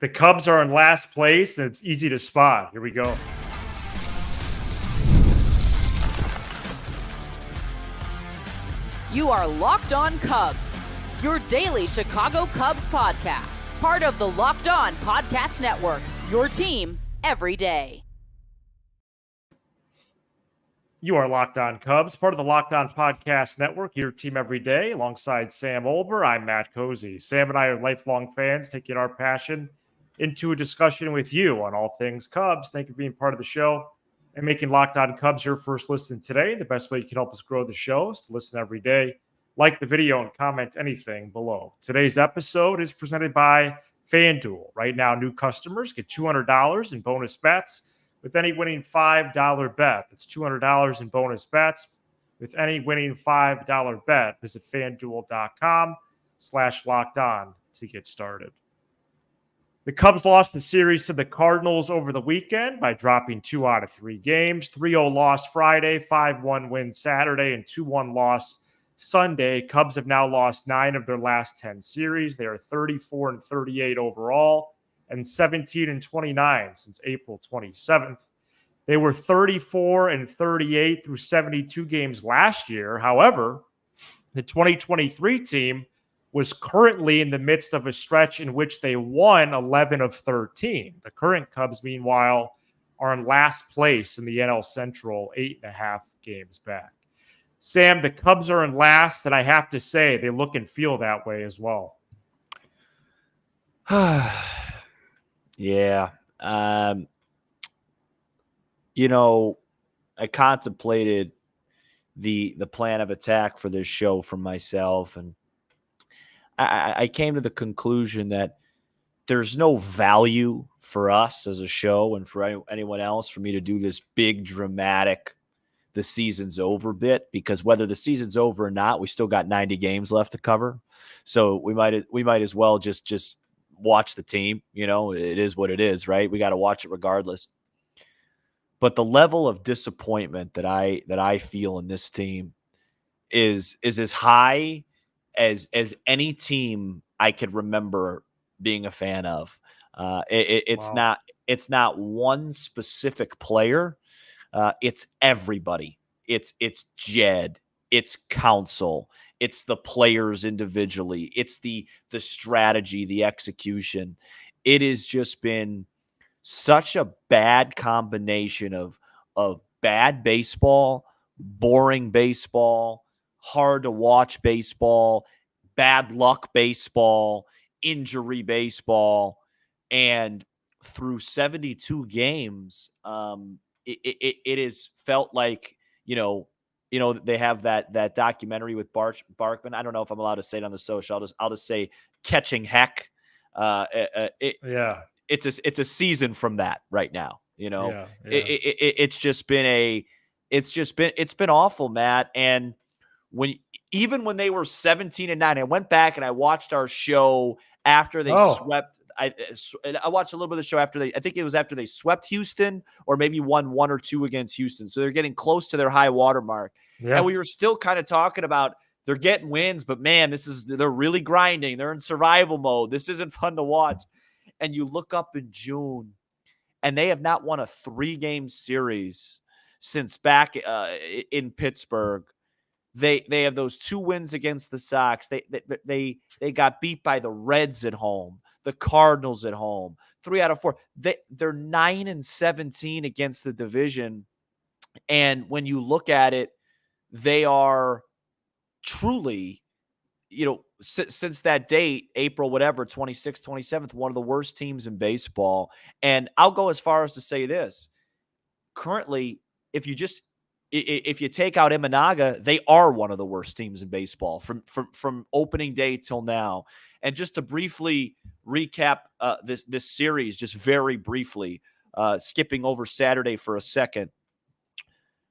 The Cubs are in last place, and it's easy to spot. Here we go. You are Locked On Cubs, your daily Chicago Cubs podcast. Part of the Locked On Podcast Network, your team every day. You are Locked On Cubs, part of the Locked On Podcast Network, your team every day. Alongside Sam Olber, I'm Matt Cozy. Sam and I are lifelong fans, taking our passion into a discussion with you on all things Cubs. Thank you for being part of the show and making Locked On Cubs your first listen today. The best way you can help us grow the show is to listen every day, like the video, and comment anything below. Today's episode is presented by FanDuel. Right now, new customers get $200 in bonus bets with any winning $5 bet. That's $200 in bonus bets with any winning $5 bet. Visit FanDuel.com/locked on to get started. The Cubs lost the series to the Cardinals over the weekend by dropping 2 out of 3 games. 3-0 loss Friday, 5-1 win Saturday, and 2-1 loss Sunday. Cubs have now lost 9 of their last 10 series. They are 34-38 overall and 17-29 since April 27th. They were 34-38 through 72 games last year. However, the 2023 team was currently in the midst of a stretch in which they won 11 of 13. The current Cubs, meanwhile, are in last place in the NL Central, 8.5 games back. Sam, the Cubs are in last, and I have to say they look and feel that way as well. Yeah. I contemplated the plan of attack for this show for myself, and I came to the conclusion that there's no value for us as a show and for anyone else for me to do this big dramatic the season's over bit, because whether the season's over or not, we still got 90 games left to cover. So we might as well just watch the team. It is what it is, right? We got to watch it regardless. But the level of disappointment that I feel in this team is as high as any team I could remember being a fan of. It's Wow. not one specific player. It's everybody. It's Jed. It's Counsell. It's the players individually. It's the strategy, the execution. It has just been such a bad combination of bad baseball, boring baseball, hard to watch baseball, bad luck baseball, injury baseball, and through 72 games, it has felt like, they have that documentary with Barkman. I don't know if I'm allowed to say it on the social. I'll just say Catching Heck. Yeah. It's a season from that right now. Yeah. It's been awful, Matt. And even when they were 17-9, I went back and I watched our show after they swept. I watched a little bit of the show after I think it was after they swept Houston, or maybe won 1 or 2 against Houston. So they're getting close to their high water mark. Yeah. And we were still kind of talking about they're getting wins, but man, they're really grinding. They're in survival mode. This isn't fun to watch. And you look up in June, and they have not won a 3-game series since back in Pittsburgh. They have those 2 wins against the Sox. They got beat by the Reds at home, the Cardinals at home, 3 out of 4. They're 9-17 against the division. And when you look at it, they are truly, since that date, April, whatever, 26th, 27th, one of the worst teams in baseball. And I'll go as far as to say this. Currently, if you take out Imanaga, they are one of the worst teams in baseball from opening day till now. And just to briefly recap this series, just very briefly, skipping over Saturday for a second.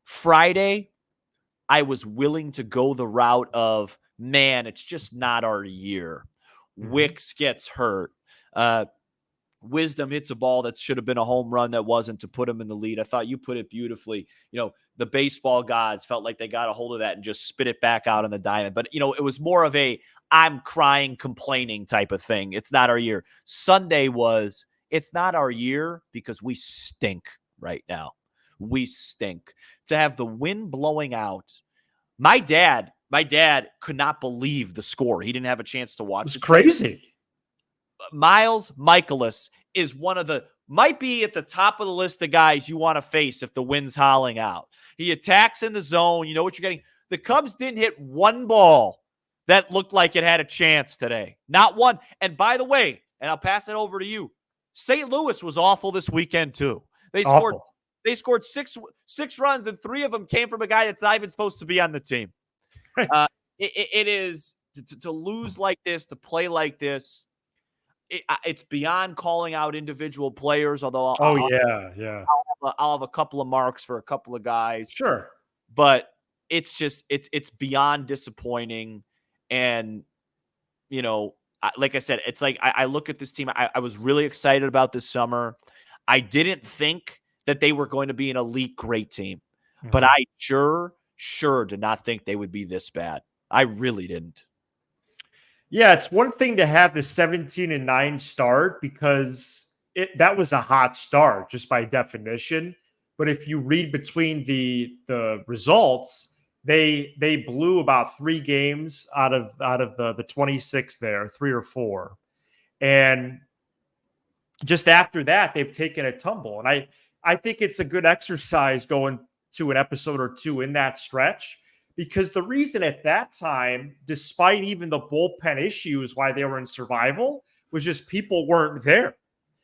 Friday, I was willing to go the route of, man, it's just not our year. Wicks gets hurt. Wisdom hits a ball that should have been a home run that wasn't, to put him in the lead. I thought you put it beautifully. The baseball gods felt like they got a hold of that and just spit it back out on the diamond. But, it was more of a I'm crying, complaining type of thing. It's not our year. Sunday was, it's not our year because we stink right now. We stink. To have the wind blowing out. My dad could not believe the score. He didn't have a chance to watch. It's crazy. Miles Michaelis is might be at the top of the list of guys you want to face if the wind's howling out. He attacks in the zone. You know what you're getting. The Cubs didn't hit one ball that looked like it had a chance today. Not one. And by the way, and I'll pass it over to you, St. Louis was awful this weekend too. They scored six runs, and 3 of them came from a guy that's not even supposed to be on the team. It is to lose like this, to play like this. It's beyond calling out individual players, although I'll have a couple of marks for a couple of guys. Sure. But it's just, it's beyond disappointing. And, like I said, it's like I look at this team. I was really excited about this summer. I didn't think that they were going to be an elite great team, but I sure did not think they would be this bad. I really didn't. Yeah, it's one thing to have the 17-9 start because that was a hot start just by definition. But if you read between the results, they blew about 3 games out of the 26 there, 3 or 4. And just after that, they've taken a tumble. And I think it's a good exercise going to an episode or 2 in that stretch. Because the reason at that time, despite even the bullpen issues, why they were in survival was just people weren't there.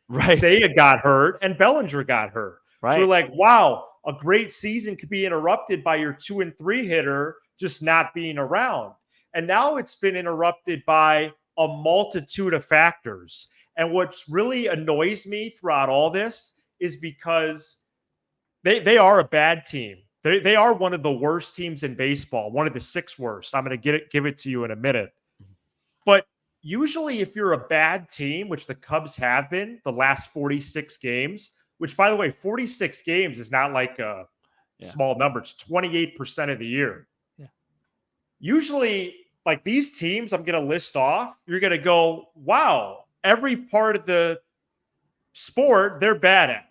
Right. Seiya got hurt and Bellinger got hurt. Right. So we're like, wow, a great season could be interrupted by your 2 and 3 hitter just not being around. And now it's been interrupted by a multitude of factors. And what's really annoys me throughout all this is because they are a bad team. They are one of the worst teams in baseball, one of the 6 worst. I'm going to give it to you in a minute. But usually if you're a bad team, which the Cubs have been the last 46 games, which, by the way, 46 games is not like a small number. It's 28% of the year. Yeah. Usually, like these teams I'm going to list off, you're going to go, wow, every part of the sport they're bad at.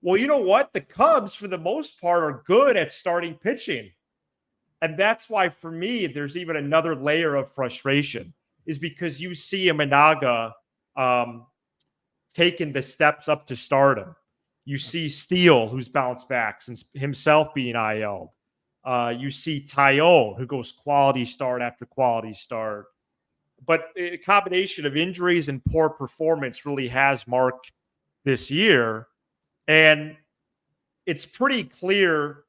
Well, you know what? The Cubs, for the most part, are good at starting pitching. And that's why, for me, there's even another layer of frustration is because you see Imanaga taking the steps up to stardom. You see Steele, who's bounced back since himself being IL'd. You see Tyone, who goes quality start after quality start. But a combination of injuries and poor performance really has marked this year. And it's pretty clear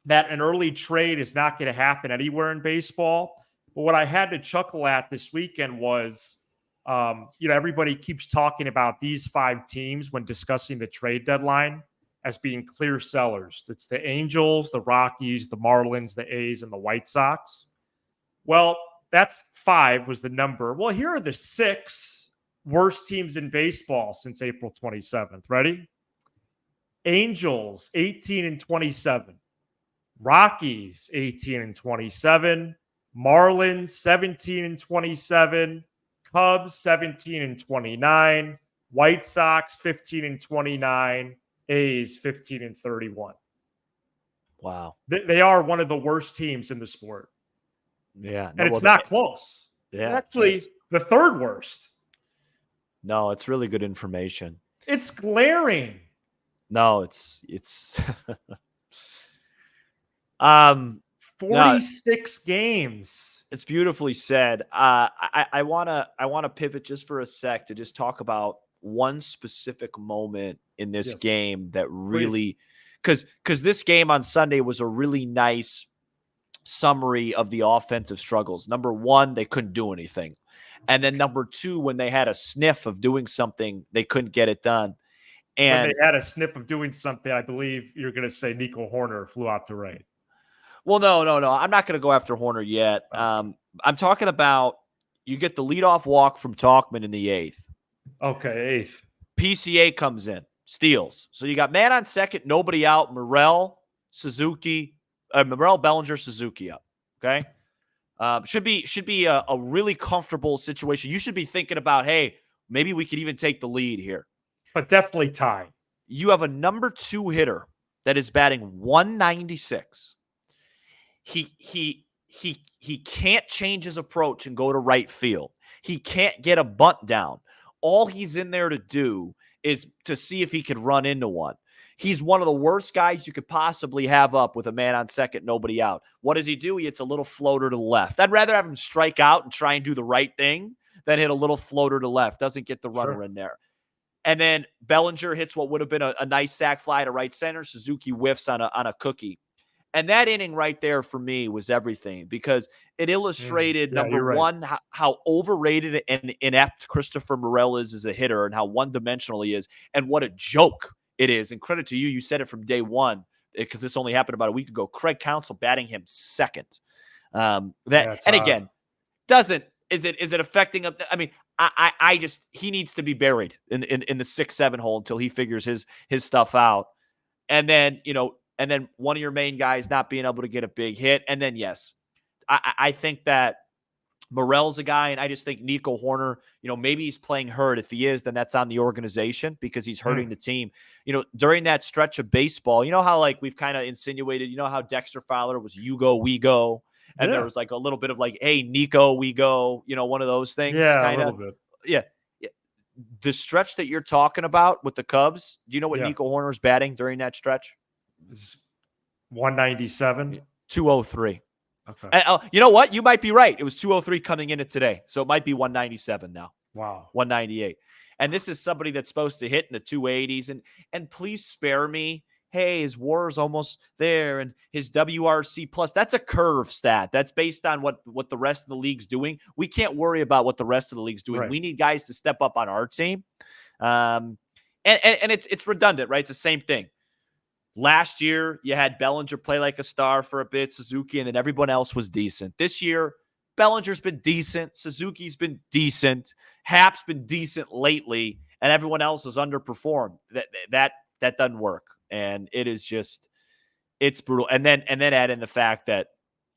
that an early trade is not going to happen anywhere in baseball. But what I had to chuckle at this weekend was, everybody keeps talking about these 5 teams when discussing the trade deadline as being clear sellers. It's the Angels, the Rockies, the Marlins, the A's, and the White Sox. Well, that's 5 was the number. Well, here are the 6 worst teams in baseball since April 27th. Ready? Angels, 18-27. Rockies, 18-27. Marlins, 17-27. Cubs, 17-29. White Sox, 15-29. A's, 15-31. Wow. They are one of the worst teams in the sport. Yeah. And it's not close. Yeah. Actually, the 3rd worst. No, it's really good information. It's glaring. No, it's 46 games. It's beautifully said. I wanna pivot just for a sec to just talk about one specific moment in this game that really, because this game on Sunday was a really nice summary of the offensive struggles. Number 1, they couldn't do anything, and then number 2, when they had a sniff of doing something, they couldn't get it done. And when they had a sniff of doing something, I believe you're going to say Nico Horner flew out to right. Well, no. I'm not going to go after Horner yet. I'm talking about you get the leadoff walk from Tauchman in the 8th. Okay, 8th. PCA comes in, steals. So you got man on second, nobody out. Morel, Bellinger, Suzuki up. Okay. Should be a really comfortable situation. You should be thinking about, hey, maybe we could even take the lead here. But definitely tie. You have a number 2 hitter that is batting 196. He can't change his approach and go to right field. He can't get a bunt down. All he's in there to do is to see if he could run into one. He's one of the worst guys you could possibly have up with a man on second, nobody out. What does he do? He hits a little floater to the left. I'd rather have him strike out and try and do the right thing than hit a little floater to left. Doesn't get the runner in there. And then Bellinger hits what would have been a nice sac fly to right center. Suzuki whiffs on a cookie. And that inning right there for me was everything, because it illustrated, number one, how overrated and inept Christopher Morel is as a hitter and how one-dimensional he is and what a joke it is. And credit to you, you said it from day one, because this only happened about a week ago. Craig Counsell batting him second. Again, is it affecting? I mean, I just, he needs to be buried in the 6-7 hole until he figures his stuff out. And then, and then one of your main guys not being able to get a big hit. And then, yes, I think that Morel's a guy, and I just think Nico Horner, maybe he's playing hurt. If he is, then that's on the organization because he's hurting the team. During that stretch of baseball, how like we've kind of insinuated, how Dexter Fowler was you go, we go. And there was like a little bit of like, hey, Nico, we go, one of those things. Yeah, a little bit. Yeah. The stretch that you're talking about with the Cubs, do you know what Nico Horner's batting during that stretch? 197, 203. Okay. You know what? You might be right. It was 203 coming in today, so it might be 197 now. Wow, 198. And this is somebody that's supposed to hit in the 280s. And please spare me. Hey, his WAR is almost there, and his WRC plus. That's a curve stat. That's based on what the rest of the league's doing. We can't worry about what the rest of the league's doing. Right. We need guys to step up on our team. And it's redundant, right? It's the same thing. Last year, you had Bellinger play like a star for a bit, Suzuki, and then everyone else was decent. This year, Bellinger's been decent, Suzuki's been decent, Hap's been decent lately, and everyone else has underperformed. That doesn't work, and it is just, it's brutal. And then add in the fact that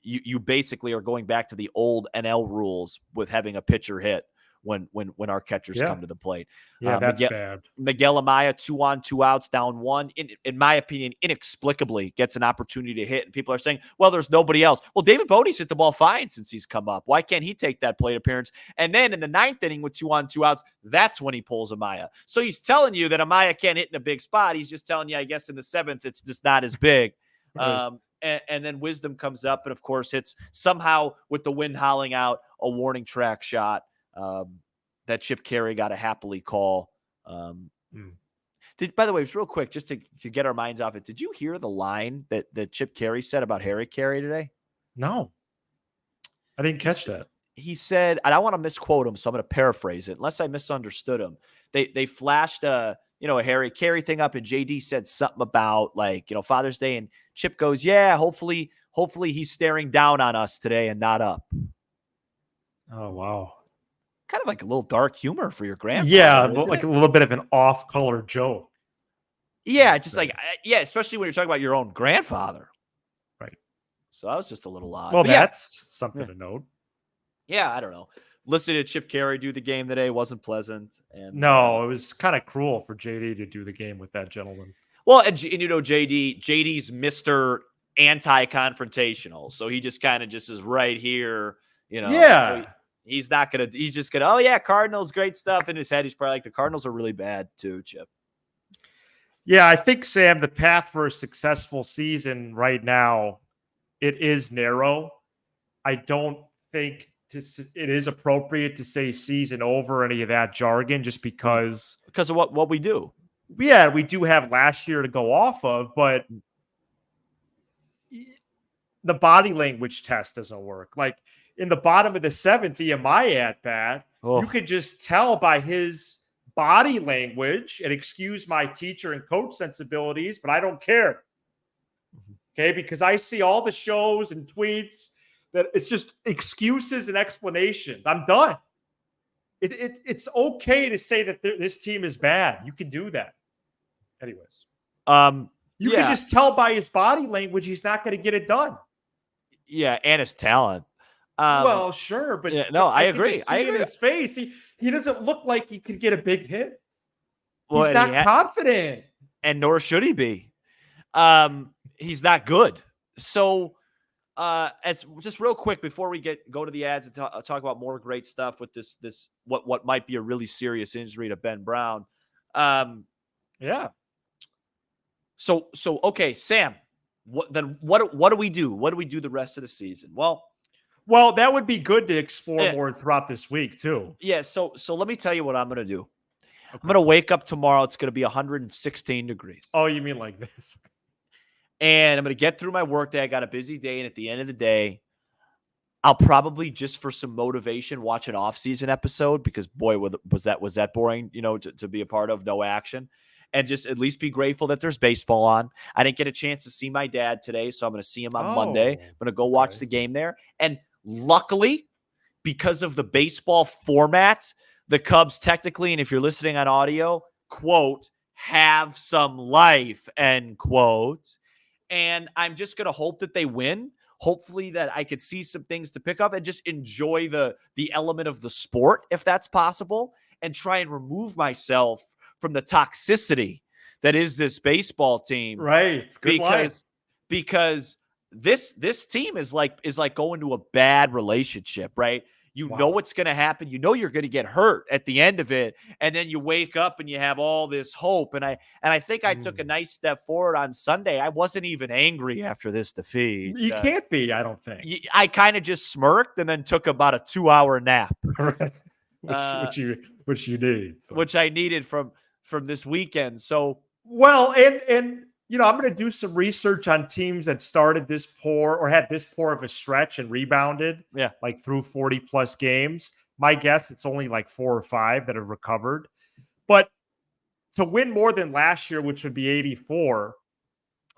you basically are going back to the old NL rules with having a pitcher hit when our catchers come to the plate. Yeah, that's bad. Miguel Amaya, 2 on, 2 outs, down 1. In my opinion, inexplicably gets an opportunity to hit. And people are saying, well, there's nobody else. Well, David Bodie's hit the ball fine since he's come up. Why can't he take that plate appearance? And then in the 9th inning with 2 on, 2 outs, that's when he pulls Amaya. So he's telling you that Amaya can't hit in a big spot. He's just telling you, I guess, in the 7th, it's just not as big. Right. And then Wisdom comes up and, of course, hits somehow with the wind howling out a warning track shot. That Chip Carey got a happily call. By the way, it's real quick, just to get our minds off it. Did you hear the line that Chip Carey said about Harry Carey today? No, I didn't catch that. He said, and I want to misquote him, so I'm going to paraphrase it, unless I misunderstood him. They flashed a Harry Carey thing up, and JD said something about Father's Day, and Chip goes, yeah, hopefully he's staring down on us today and not up. Oh, wow. Kind of like a little dark humor for your grandfather. Yeah, like a little bit of an off-color joke. Yeah, just especially when you're talking about your own grandfather. Right. So that was just a little odd. Well, that's something to note. Yeah, I don't know. Listening to Chip Carey do the game today wasn't pleasant. And no, it was kind of cruel for JD to do the game with that gentleman. Well, and JD's Mr. Anti-confrontational. So he just kind of just is right here, Yeah. So he's just going to, oh, yeah, Cardinals, great stuff. In his head, he's probably like, the Cardinals are really bad too, Chip. Yeah, I think, Sam, the path for a successful season right now, it is narrow. I don't think it is appropriate to say season over, any of that jargon, just because of what we do. Yeah, we do have last year to go off of, but the body language test doesn't work. Like, in the bottom of the 7th, EMI at bat, you could just tell by his body language, and excuse my teacher and coach sensibilities, but I don't care. Okay, because I see all the shows and tweets that it's just excuses and explanations. I'm done. It's okay to say that this team is bad. You can do that. Anyways, you can just tell by his body language he's not going to get it done. Yeah, and his talent. Well, sure, but I agree. I agree. In his face, he doesn't look like he could get a big hit. Well, he's not confident, and nor should he be. He's not good. So, as just real quick before we go to the ads and talk about more great stuff with this what might be a really serious injury to Ben Brown. Yeah. So okay, Sam. What do we do? What do we do the rest of the season? Well, that would be good to explore more throughout this week too. Yeah. So let me tell you what I'm going to do. Okay. I'm going to wake up tomorrow. It's going to be 116 degrees. Oh, you mean like this? And I'm going to get through my workday. I got a busy day, and at the end of the day, I'll probably just for some motivation watch an off-season episode because boy, was that boring, to be a part of. No action. And just at least be grateful that there's baseball on. I didn't get a chance to see my dad today, so I'm going to see him on Monday. I'm going to go watch the game there. And luckily, because of the baseball format, the Cubs technically, and if you're listening on audio, quote, have some life, end quote. And I'm just going to hope that they win. Hopefully that I could see some things to pick up and just enjoy the element of the sport, if that's possible, and try and remove myself from the toxicity that is this baseball team. Right. It's good because this team is like going to a bad relationship, right? You know what's going to happen. You know you're going to get hurt at the end of it, and then you wake up and you have all this hope. And I think I took a nice step forward on Sunday. I wasn't even angry after this defeat. You can't be, I don't think. I kind of just smirked and then took about a 2-hour nap, which you need, so. Which I needed from this weekend. So and I'm going to do some research on teams that started this poor or had this poor of a stretch and rebounded. Yeah. Like through 40 plus games. My guess, it's only like 4 or 5 that have recovered. But to win more than last year, which would be 84,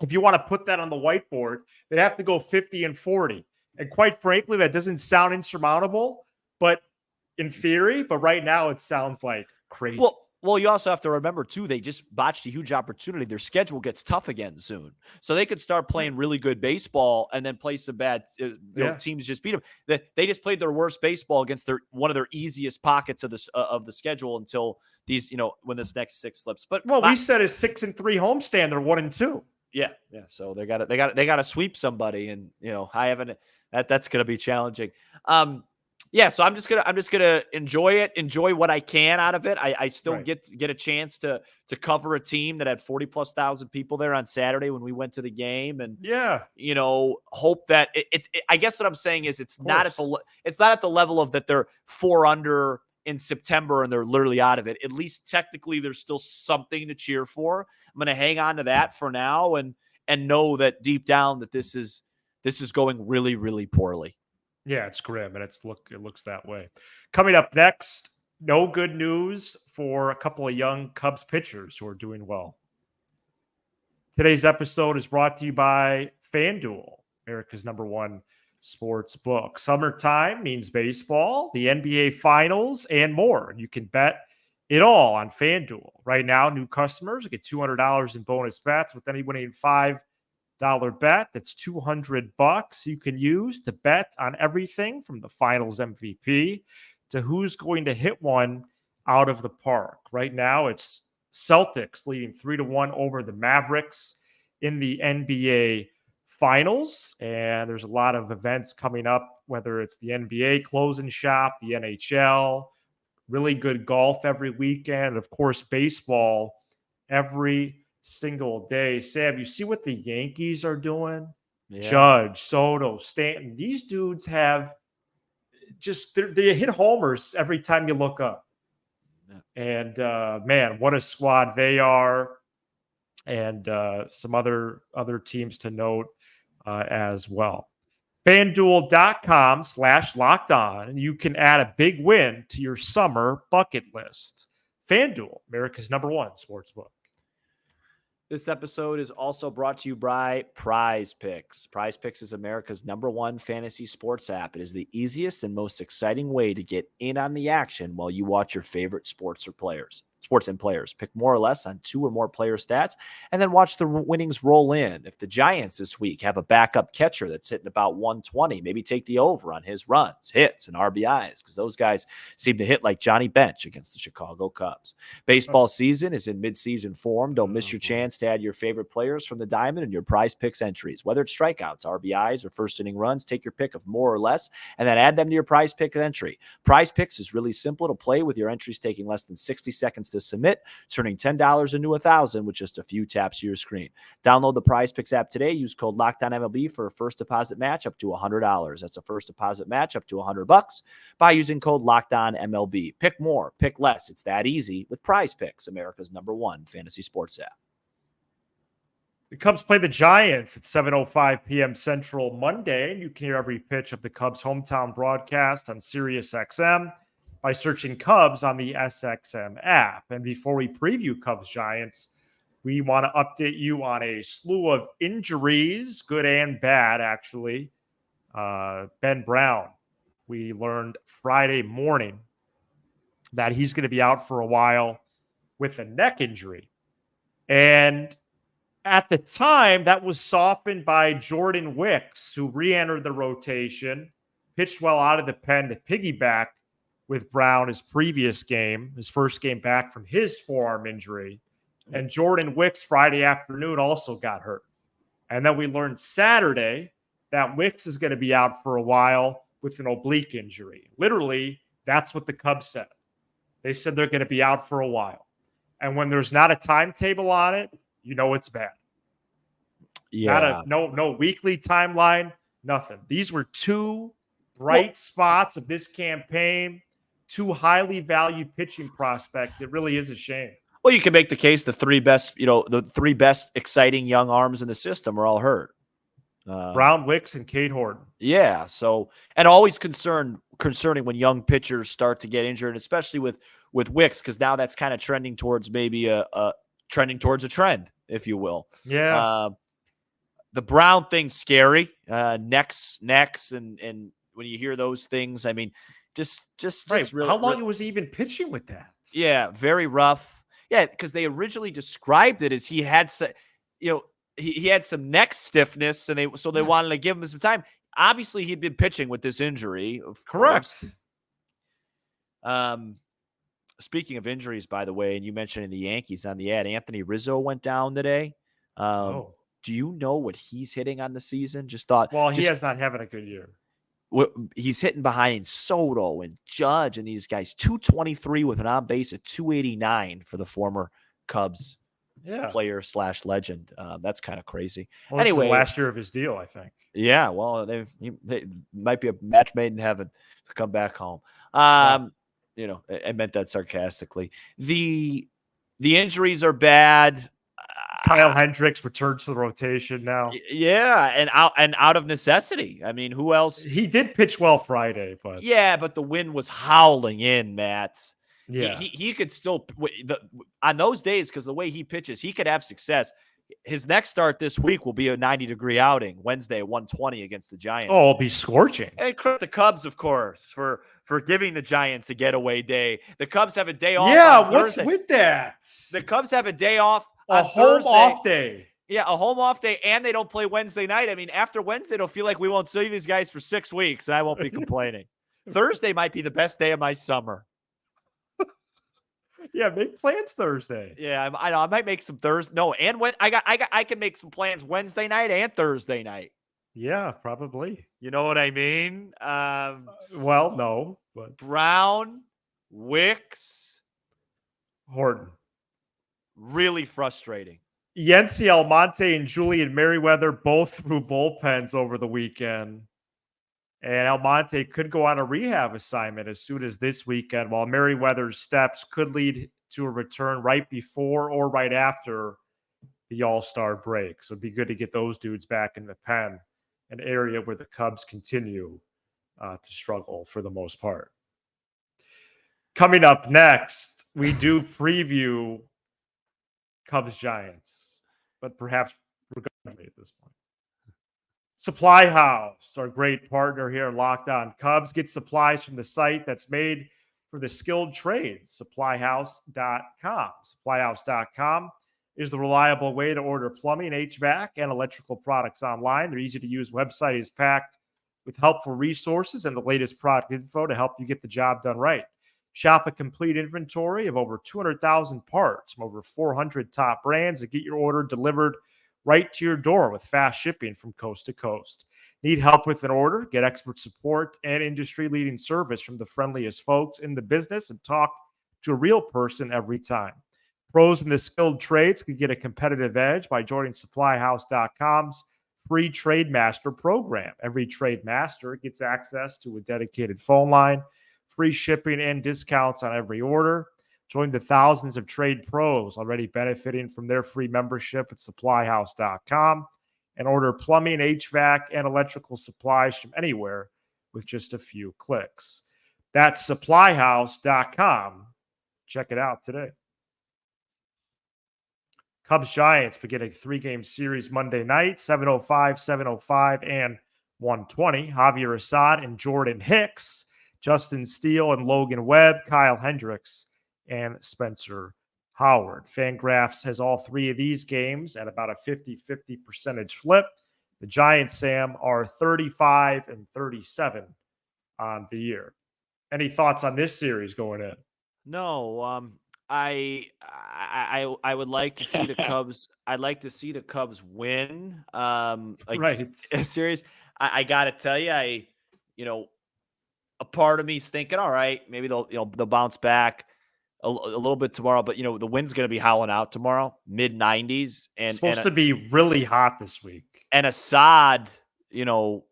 if you want to put that on the whiteboard, they'd have to go 50 and 40. And quite frankly, that doesn't sound insurmountable, but in theory, but right now it sounds like crazy. Well, you also have to remember, too, they just botched a huge opportunity. Their schedule gets tough again soon. So they could start playing really good baseball and then play some bad teams just beat them. They just played their worst baseball against one of their easiest pockets of the schedule until these, when this next 6 slips. But we said a 6-3 homestand. They're 1-2. Yeah. So they got to sweep somebody, and I haven't. That's going to be challenging. Yeah, so I'm just gonna enjoy it, enjoy what I can out of it. I still get a chance to cover a team that had 40,000+ people there on Saturday when we went to the game, and hope that I guess what I'm saying is it's not at the level of that they're 4 under in September and they're literally out of it. At least technically, there's still something to cheer for. I'm gonna hang on to that for now and know that deep down that this is going really, really poorly. Yeah, it's grim, and it looks that way. Coming up next, no good news for a couple of young Cubs pitchers who are doing well. Today's episode is brought to you by FanDuel, America's #1 sports book. Summertime means baseball, the NBA Finals, and more. You can bet it all on FanDuel. Right now, new customers get $200 in bonus bets with any winning $5 bet. That's $200 you can use to bet on everything from the Finals MVP to who's going to hit one out of the park. Right now, it's Celtics leading 3-1 over the Mavericks in the NBA Finals. And there's a lot of events coming up, whether it's the NBA closing shop, the NHL, really good golf every weekend, and of course, baseball every single day. Sam, you see what the Yankees are doing? Yeah. Judge, Soto, Stanton. These dudes have they hit homers every time you look up. Yeah. And man, what a squad they are. And some other teams to note as well. FanDuel.com/lockedon, and you can add a big win to your summer bucket list. FanDuel, America's #1 sportsbook. This episode is also brought to you by Prize Picks. Prize Picks is America's #1 fantasy sports app. It is the easiest and most exciting way to get in on the action while you watch your favorite sports and players. Pick more or less on 2 or more player stats, and then watch the winnings roll in. If the Giants this week have a backup catcher that's hitting about 120, maybe take the over on his runs, hits, and RBIs, because those guys seem to hit like Johnny Bench against the Chicago Cubs. Baseball season is in midseason form. Don't miss your chance to add your favorite players from the diamond in your Prize Picks entries. Whether it's strikeouts, RBIs, or first inning runs, take your pick of more or less and then add them to your Prize Pick entry. Prize Picks is really simple to play, with your entries taking less than 60 seconds to submit, turning $10 into $1,000 with just a few taps of your screen. Download the Prize Picks app today. Use code LOCKEDONMLB for a first deposit match up to $100. That's a first deposit match up to $100 by using code LOCKEDONMLB. Pick more, pick less. It's that easy with Prize Picks, America's #1 fantasy sports app. The Cubs play the Giants at 7:05 p.m. Central Monday, and you can hear every pitch of the Cubs' hometown broadcast on Sirius XM by searching Cubs on the SXM app. And before we preview Cubs Giants, we want to update you on a slew of injuries, good and bad, actually. Ben Brown, we learned Friday morning that he's going to be out for a while with a neck injury. And at the time, that was softened by Jordan Wicks, who re-entered the rotation, pitched well out of the pen to piggyback with Brown his previous game, his first game back from his forearm injury. And Jordan Wicks Friday afternoon also got hurt. And then we learned Saturday that Wicks is going to be out for a while with an oblique injury. Literally, that's what the Cubs said. They said they're going to be out for a while. And when there's not a timetable on it, you know it's bad. Yeah. No weekly timeline, nothing. These were 2 bright spots of this campaign, 2 highly valued pitching prospects. It really is a shame. Well, you can make the case the 3 best exciting young arms in the system are all hurt. Brown, Wicks, and Cade Horton. Yeah. So, and always concerning when young pitchers start to get injured, especially with Wicks, because now that's kind of trending towards maybe a trend, if you will. Yeah. The Brown thing's scary. Necks, and when you hear those things, I mean, just right. really, how long was he even pitching with that? Yeah, very rough. Yeah, because they originally described it as he had he had some neck stiffness, and they wanted to give him some time. Obviously, he'd been pitching with this injury. Correct. Speaking of injuries, by the way, and you mentioned the Yankees on the ad, Anthony Rizzo went down today. Do you know what he's hitting on the season? He is not having a good year. He's hitting behind Soto and Judge and these guys. 223 with an on base at 289 for the former Cubs player / legend. That's kind of crazy. Well, anyway, this is the last year of his deal, I think. Yeah, well, they might be a match made in heaven to come back home. You know, I meant that sarcastically. The injuries are bad. Kyle Hendricks returns to the rotation now. Yeah, and out of necessity. I mean, who else? He did pitch well Friday, but but the wind was howling in, Matt. Yeah, he could still on those days, because the way he pitches, he could have success. His next start this week will be a 90-degree outing Wednesday at 1:20 against the Giants. Oh, it'll be scorching. And credit the Cubs, of course, for giving the Giants a getaway day. The Cubs have a day off. Yeah, what's with that? The Cubs have a day off. A home off day. Yeah, a home off day, and they don't play Wednesday night. I mean, after Wednesday, it'll feel like we won't see these guys for 6 weeks, and I won't be complaining. Thursday might be the best day of my summer. Yeah, make plans Thursday. Yeah, I know. I might make some Thursday. No, and when I can make some plans Wednesday night and Thursday night. Yeah, probably. You know what I mean? Well, no, but Brown, Wicks, Horton. Really frustrating. Yency Almonte and Julian Merriweather both threw bullpens over the weekend. And Almonte could go on a rehab assignment as soon as this weekend, while Merriweather's steps could lead to a return right before or right after the All-Star break. So it'd be good to get those dudes back in the pen, an area where the Cubs continue to struggle for the most part. Coming up next, we do preview Cubs Giants. but perhaps regrettably at this point. Supply House, our great partner here, Locked On Cubs. Get supplies from the site that's made for the skilled trades, supplyhouse.com. Supplyhouse.com is the reliable way to order plumbing, HVAC, and electrical products online. Their easy-to-use website is packed with helpful resources and the latest product info to help you get the job done right. Shop a complete inventory of over 200,000 parts from over 400 top brands and get your order delivered right to your door with fast shipping from coast to coast. Need help with an order? Get expert support and industry-leading service from the friendliest folks in the business and talk to a real person every time. Pros in the skilled trades can get a competitive edge by joining supplyhouse.com's free Trade Master program. Every Trade Master gets access to a dedicated phone line, free shipping, and discounts on every order. Join the thousands of trade pros already benefiting from their free membership at supplyhouse.com and order plumbing, HVAC, and electrical supplies from anywhere with just a few clicks. That's supplyhouse.com. Check it out today. Cubs Giants begin a 3-game series Monday night, 7:05, 7:05, and 1:20. Javier Assad and Jordan Hicks, Justin Steele and Logan Webb, Kyle Hendricks, and Spencer Howard. Fangraphs has all three of these games at about a 50-50 percentage flip. The Giants, Sam, are 35-37 on the year. Any thoughts on this series going in? No, I would like to see the Cubs. I'd like to see the Cubs win. Right. A series. I got to tell you, a part of me is thinking, all right, maybe they'll bounce back a little bit tomorrow, but the wind's going to be howling out tomorrow, mid-90s, and it's supposed to be really hot this week. And Assad, he'll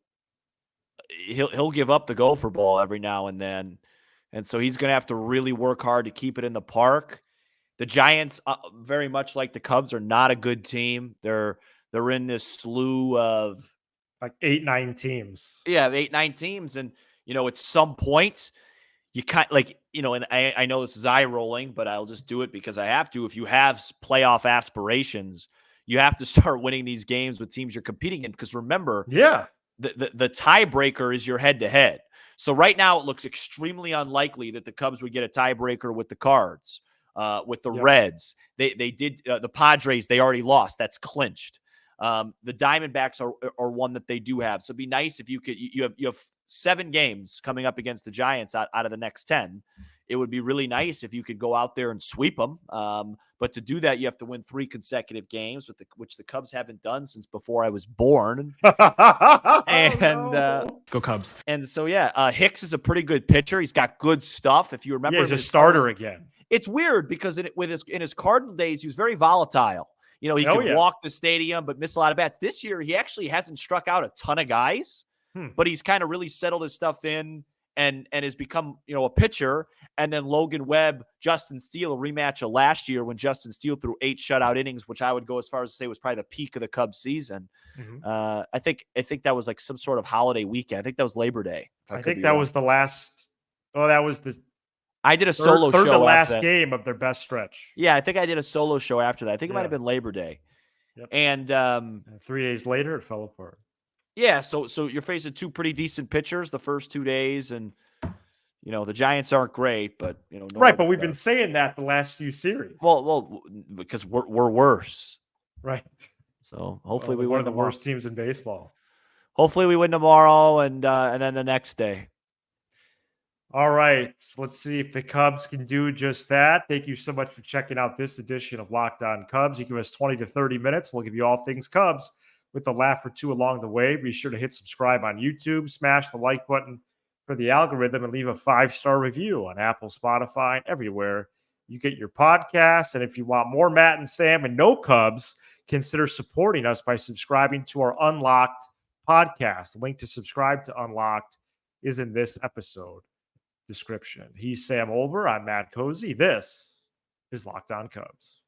give up the gopher ball every now and then, and so he's going to have to really work hard to keep it in the park. The Giants, very much like the Cubs, are not a good team. They're in this slew of like 8-9 teams. Yeah, 8-9 teams, and at some point, you and I know this is eye rolling, but I'll just do it because I have to. If you have playoff aspirations, you have to start winning these games with teams you're competing in. Because remember, the tiebreaker is your head to head. So right now, it looks extremely unlikely that the Cubs would get a tiebreaker with the Cards, with the Reds. They did the Padres. They already lost. That's clinched. The Diamondbacks are one that they do have. So it'd be nice if you could. You have 7 games coming up against the Giants out of the next 10. It would be really nice if you could go out there and sweep them. But to do that, you have to win 3 consecutive games, which the Cubs haven't done since before I was born. Go Cubs. And so, Hicks is a pretty good pitcher. He's got good stuff. If you remember, he's a starter again. It's weird because in his Cardinal days, he was very volatile. He could walk the stadium, but miss a lot of bats. This year, he actually hasn't struck out a ton of guys, but he's kind of really settled his stuff in and has become, a pitcher. And then Logan Webb, Justin Steele, a rematch of last year when Justin Steele threw 8 shutout innings, which I would go as far as to say was probably the peak of the Cubs season. I think that was like some sort of holiday weekend. I think that was Labor Day. I think that was the last. Oh, that was the. I did a solo show. The last game of their best stretch. Yeah, I think I did a solo show after that. I think it might have been Labor Day. Yep. And 3 days later, it fell apart. Yeah, so you're facing 2 pretty decent pitchers the first 2 days, and the Giants aren't great, but right. But we've been saying that the last few series. Well, because we're worse. Right. So hopefully we win one of the worst teams in baseball. Hopefully we win tomorrow, and then the next day. All right, let's see if the Cubs can do just that. Thank you so much for checking out this edition of Locked On Cubs. You give us 20 to 30 minutes. We'll give you all things Cubs with a laugh or two along the way. Be sure to hit subscribe on YouTube, smash the like button for the algorithm, and leave a 5-star review on Apple, Spotify, and everywhere you get your podcasts. And if you want more Matt and Sam and no Cubs, consider supporting us by subscribing to our Unlocked podcast. The link to subscribe to Unlocked is in this episode description. He's Sam Olber. I'm Matt Cozy. This is Locked On Cubs.